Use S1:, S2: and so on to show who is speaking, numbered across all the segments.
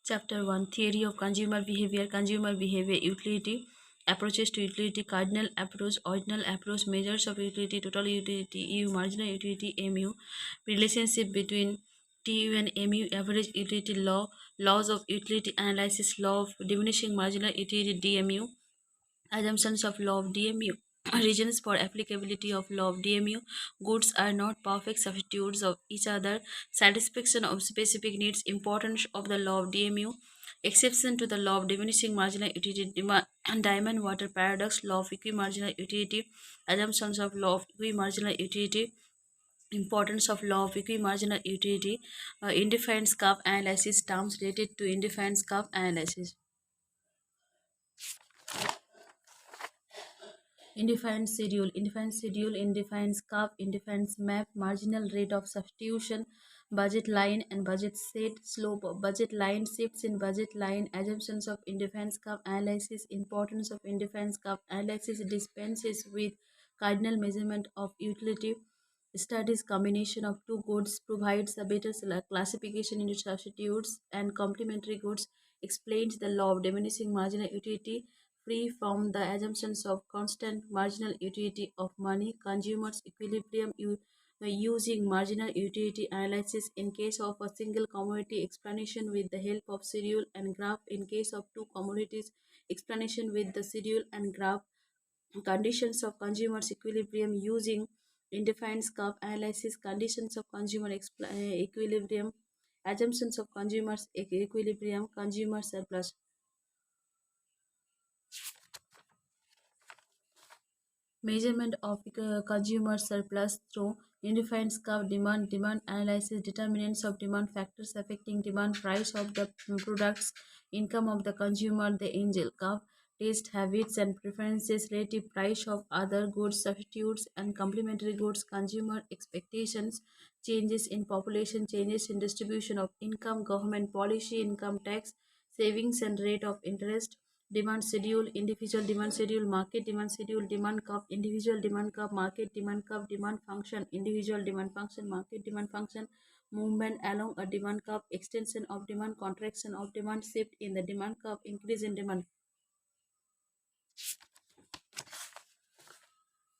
S1: Chapter 1, Theory of Consumer Behavior, Utility, Approaches to Utility, Cardinal Approach, Ordinal Approach, Measures of Utility, Total Utility, EU, Marginal Utility, MU, Relationship between TU and MU, Average Utility Law, Laws of Utility Analysis, Law of Diminishing Marginal Utility, DMU, Assumptions of law of DMU. Reasons for applicability of law of DMU. Goods are not perfect substitutes of each other. Satisfaction of specific needs. Importance of the law of DMU. Exception to the law of diminishing marginal utility. Diamond water paradox. Law of equimarginal utility. Assumptions of law of equimarginal utility. Importance of law of equimarginal utility. Indefinite scarf analysis. Terms related to indefinite scarf analysis. Indefined schedule, indefined scarf, indefined map, marginal rate of substitution, budget line and budget set, slope of budget line, shifts in budget line, assumptions of indefined scarf analysis, importance of indefined scarf analysis, dispenses with cardinal measurement of utility, studies combination of two goods, provides a better classification into substitutes and complementary goods, explains the law of diminishing marginal utility, free from the assumptions of constant marginal utility of money, consumers equilibrium using marginal utility analysis in case of a single commodity, explanation with the help of schedule and graph in case of two commodities, explanation with the schedule and graph, conditions of consumers equilibrium using indefined curve analysis, conditions of consumer equilibrium, assumptions of consumers equilibrium, consumer surplus. Measurement of consumer surplus through indefined curve demand analysis, determinants of demand, factors affecting demand, price of the products, income of the consumer, the angel curve, taste habits and preferences, relative price of other goods, substitutes and complementary goods, consumer expectations, changes in population, changes in distribution of income, government policy, income tax, savings and rate of interest, demand schedule, individual demand schedule, market demand schedule, demand curve, individual demand curve, market demand curve, demand function, individual demand function, market demand function, movement along a demand curve, extension of demand, contraction of demand, shift in the demand curve, increase in demand,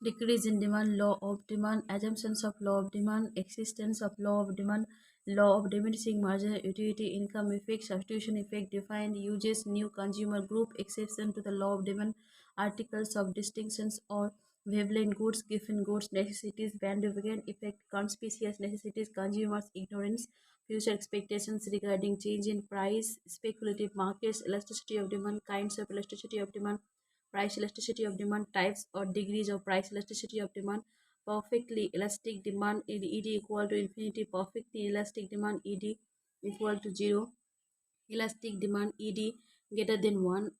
S1: decrease in demand, law of demand, assumptions of law of demand, existence of law of demand, law of diminishing marginal utility, income effect, substitution effect, defined uses, new consumer group, exception to the law of demand, articles of distinctions or wavelength goods, given goods, necessities, bandwagon effect, conspicuous necessities, consumers' ignorance, future expectations regarding change in price, speculative markets, elasticity of demand, kinds of elasticity of demand, price elasticity of demand, types or degrees of price elasticity of demand, perfectly elastic demand ed equal to infinity, perfectly elastic demand ed equal to 0, elastic demand ed greater than 1,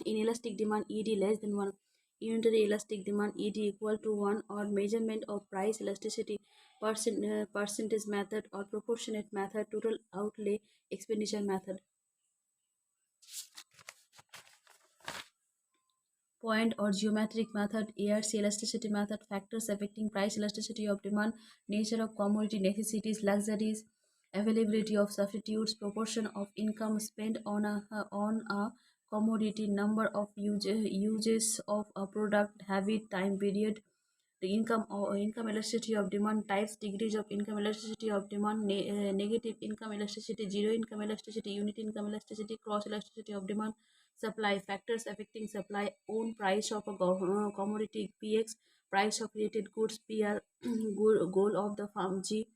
S1: inelastic demand ed less than 1, unitary elastic demand ed equal to 1, or measurement of price elasticity, percentage method or proportionate method, total outlay expenditure method. Point or geometric method, ARC elasticity method, factors affecting price elasticity of demand, nature of commodity necessities, luxuries, availability of substitutes, proportion of income spent on a commodity, number of uses of a product, habit, time period, the income or income elasticity of demand, types, degrees of income elasticity of demand, negative income elasticity, zero income elasticity, unit income elasticity, cross elasticity of demand, supply, factors affecting supply, own price of a commodity, PX, price of related goods, PR, goal of the farm, G,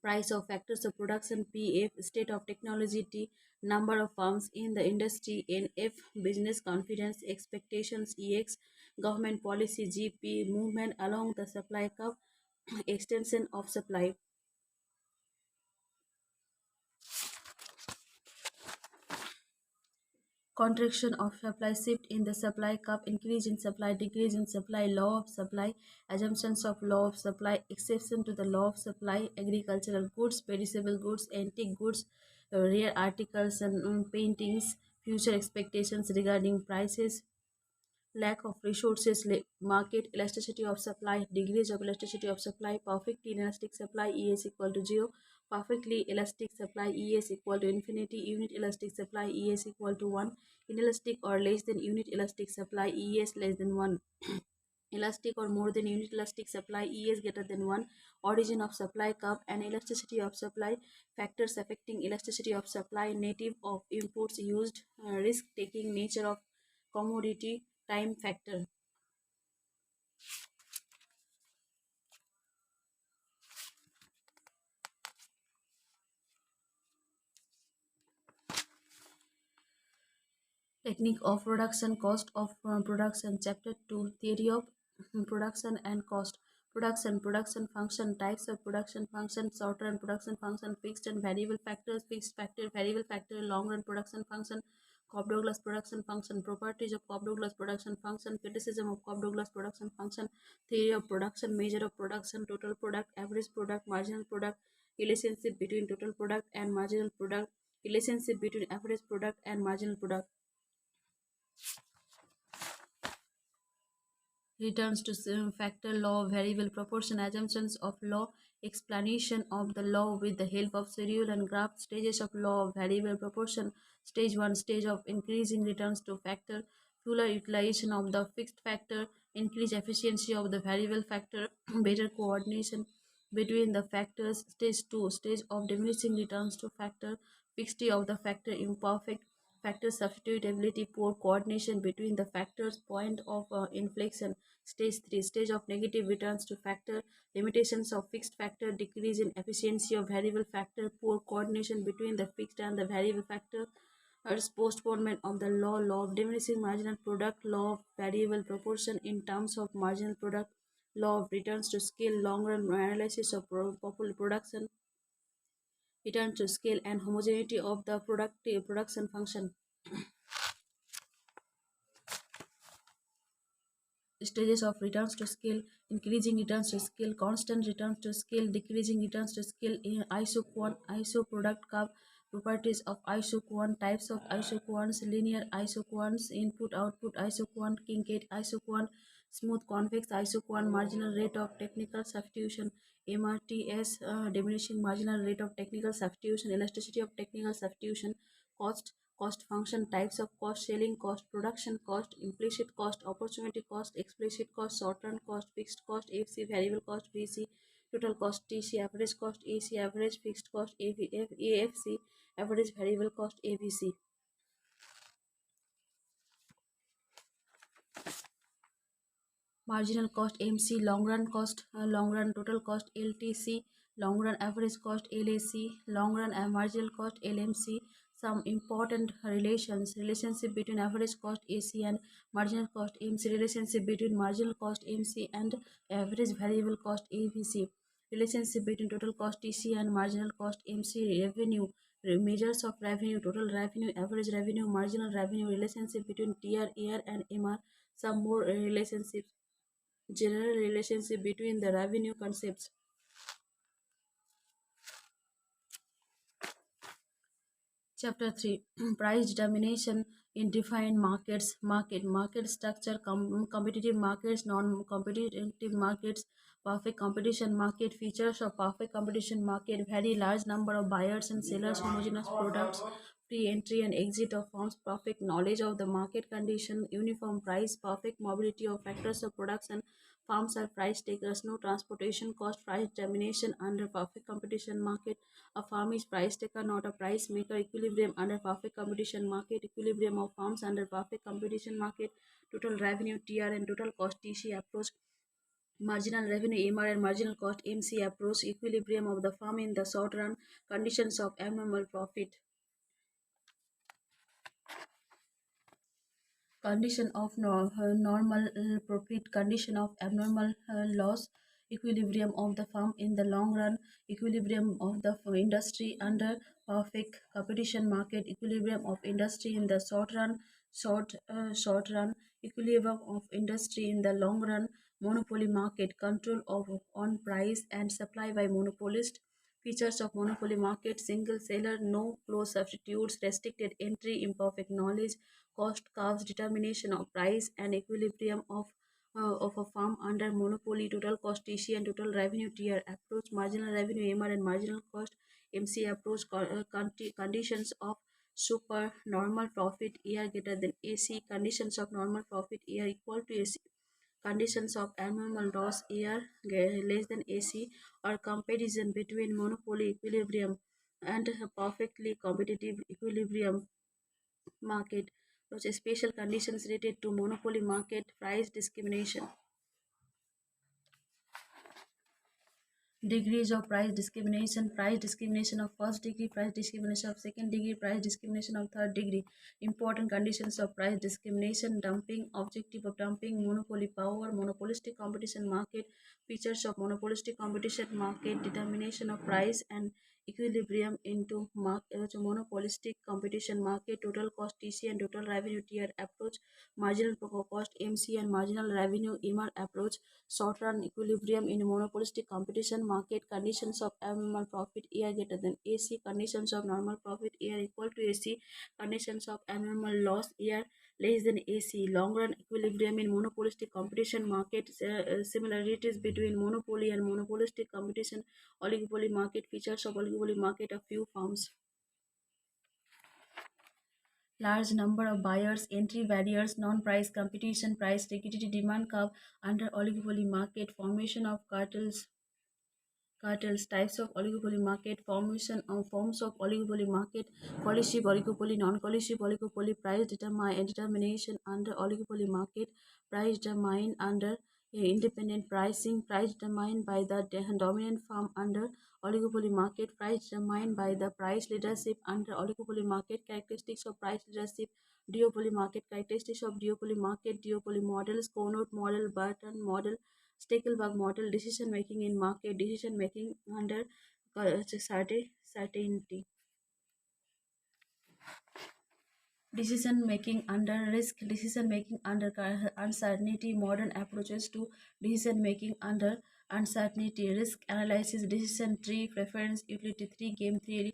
S1: price of factors of production, PF, state of technology, T, number of firms in the industry, NF, business confidence, expectations, EX, government policy, GP, movement along the supply curve, extension of supply. Contraction of supply, shift in the supply curve, increase in supply, decrease in supply, law of supply, assumptions of law of supply, exception to the law of supply, agricultural goods, perishable goods, antique goods, rare articles and paintings, future expectations regarding prices, lack of resources, market elasticity of supply, degrees of elasticity of supply, perfect inelastic supply, E is equal to 0, perfectly elastic supply ES equal to infinity, unit elastic supply ES equal to 1, inelastic or less than unit elastic supply ES less than 1, elastic or more than unit elastic supply ES greater than 1, origin of supply curve and elasticity of supply, factors affecting elasticity of supply, native of inputs used, risk taking nature of commodity, time factor. Technique of production, cost of production, chapter 2, theory of production and cost. Production function, types of production function, short run production function, fixed and variable factors, fixed factor, variable factor, long run production function, Cobb-Douglas production function, properties of Cobb-Douglas production function, criticism of Cobb-Douglas production function, theory of production, measure of production, total product, average product, marginal product, relationship between total product and marginal product, relationship between average product and marginal product. Returns to factor law, variable proportion, assumptions of law, explanation of the law with the help of schedule and graph, stages of law of variable proportion, stage 1, stage of increasing returns to factor, fuller utilization of the fixed factor, increased efficiency of the variable factor, better coordination between the factors, stage 2, stage of diminishing returns to factor, fixity of the factor, imperfect factor substitutability, poor coordination between the factors, point of inflection, stage 3, stage of negative returns to factor, limitations of fixed factor, decrease in efficiency of variable factor, poor coordination between the fixed and the variable factor, postponement of the law of diminishing marginal product, law of variable proportion in terms of marginal product, law of returns to scale, long run analysis of production, return to scale and homogeneity of the production function. Stages of returns to scale, increasing returns to scale, constant returns to scale, decreasing returns to scale, isoquant, isoproduct curve, properties of isoquant, types of isoquants, linear isoquants, input output isoquant, kinkade isoquant, smooth convex isoquant, marginal rate of technical substitution, MRTS, diminishing marginal rate of technical substitution, elasticity of technical substitution, cost function, types of cost, selling cost, production cost, implicit cost, opportunity cost, explicit cost, short-run cost, fixed cost, FC, variable cost, VC, total cost, TC, average cost, AC, average fixed cost, AFC, average variable cost, AVC. Marginal cost MC, long run cost, long run total cost LTC, long run average cost LAC, long run and marginal cost LMC. Some important relationship between average cost AC and marginal cost MC, relationship between marginal cost MC and average variable cost AVC, relationship between total cost TC and marginal cost MC, revenue, measures of revenue, total revenue, average revenue, marginal revenue, relationship between TR, AR and MR. Some more relationships, general relationship between the revenue concepts. Chapter 3, Price Determination in Defined Markets, market structure, competitive markets, non-competitive markets, perfect competition market, features of perfect competition market, very large number of buyers and sellers, homogeneous products, free entry and exit of firms, perfect knowledge of the market condition, uniform price, perfect mobility of factors of production, firms are price takers, no transportation cost, price determination under perfect competition market, a firm is price taker, not a price maker, equilibrium under perfect competition market, equilibrium of firms under perfect competition market, total revenue TR and total cost TC approach, marginal revenue MR and marginal cost MC approach, equilibrium of the firm in the short run, conditions of abnormal profit. Condition of normal profit, condition of abnormal loss, equilibrium of the firm in the long run, equilibrium of the industry under perfect competition market, equilibrium of industry in the short run, equilibrium of industry in the long run, monopoly market, control of on price and supply by monopolist. Features of monopoly market, single seller, no close substitutes, restricted entry, imperfect knowledge, cost curves, determination of price and equilibrium of a firm under monopoly, total cost TC and total revenue TR approach, marginal revenue MR and marginal cost MC approach conditions of super normal profit year greater than AC, conditions of normal profit year equal to AC, conditions of abnormal loss year less than AC, or comparison between monopoly equilibrium and a perfectly competitive equilibrium market, which is special conditions related to monopoly market price discrimination. Degrees of price discrimination of first degree, price discrimination of second degree, price discrimination of third degree. Important conditions of price discrimination: dumping, objective of dumping, monopoly power, monopolistic competition market, features of monopolistic competition market, determination of price and equilibrium into monopolistic competition market, total cost TC and total revenue tier approach, marginal cost MC and marginal revenue EMR approach, short run equilibrium in monopolistic competition market, conditions of abnormal profit year greater than AC, conditions of normal profit year equal to AC, conditions of abnormal loss year less than AC, long run equilibrium in monopolistic competition market, similarities between monopoly and monopolistic competition, oligopoly market, features of oligopoly market of few firms. Large number of buyers, entry barriers, non-price competition, price liquidity demand curve under oligopoly market, formation of cartels, types of oligopoly market, formation of forms of oligopoly market, coalition oligopoly, non-coalition oligopoly, price determination under oligopoly market, price determined under independent pricing, price determined by the dominant firm under oligopoly market, price determined by the price leadership under oligopoly market, characteristics of price leadership, duopoly market, characteristics of duopoly market, duopoly models, Conant model, Burton model, Stackelberg model, decision making in market, decision making under certainty. Decision making under risk, decision making under uncertainty, modern approaches to decision making under uncertainty, risk analysis, decision tree, preference, utility theory,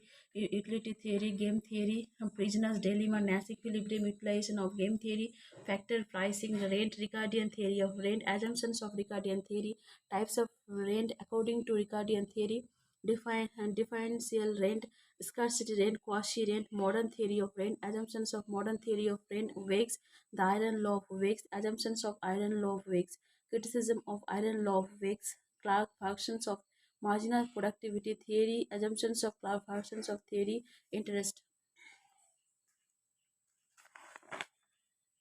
S1: game theory, prisoner's dilemma, Nash equilibrium, utilization of game theory, factor pricing, rent, Ricardian theory of rent, assumptions of Ricardian theory, types of rent according to Ricardian theory, differential rent, scarcity rent, quasi rent, modern theory of rent, assumptions of modern theory of rent, Wakes, the iron law of Wakes, assumptions of iron law of Wakes, criticism of iron law of Wakes, Clark functions of marginal productivity theory, assumptions of Clark functions of theory, interest.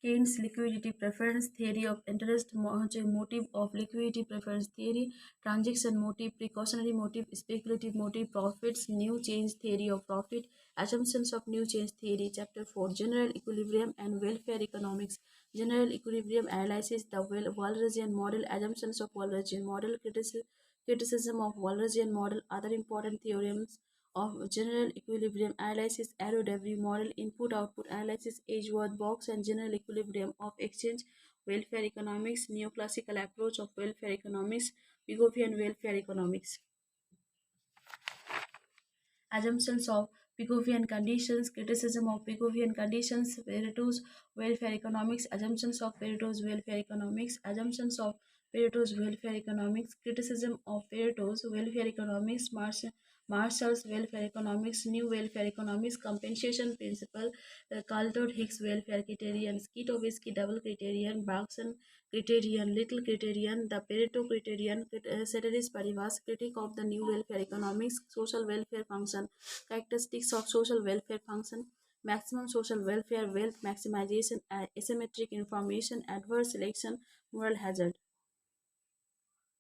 S1: Keynes liquidity preference theory of interest, motive of liquidity preference theory, transaction motive, precautionary motive, speculative motive, profits, new change theory of profit, assumptions of new change theory. Chapter 4, general equilibrium and welfare economics, general equilibrium analysis, the Walrasian model, assumptions of Walrasian model, criticism of Walrasian model, other important theorems of general equilibrium analysis, ROW model, input output analysis, Edgeworth box, and general equilibrium of exchange, welfare economics, neoclassical approach of welfare economics, Pigovian welfare economics. Assumptions of Pigovian conditions, criticism of Pigovian conditions, Pareto's welfare economics, assumptions of Pareto's welfare economics, assumptions of Pareto's welfare economics, criticism of Pareto's welfare economics, Marshall's welfare economics, new welfare economics, compensation principle, Coulthard-Hicks welfare criterion, Sketovitsky double criterion, Bergson criterion, little criterion, the Pareto criterion, ceteris paribus, critique of the new welfare economics, social welfare function, characteristics of social welfare function, maximum social welfare, wealth maximization, asymmetric information, adverse selection, moral hazard.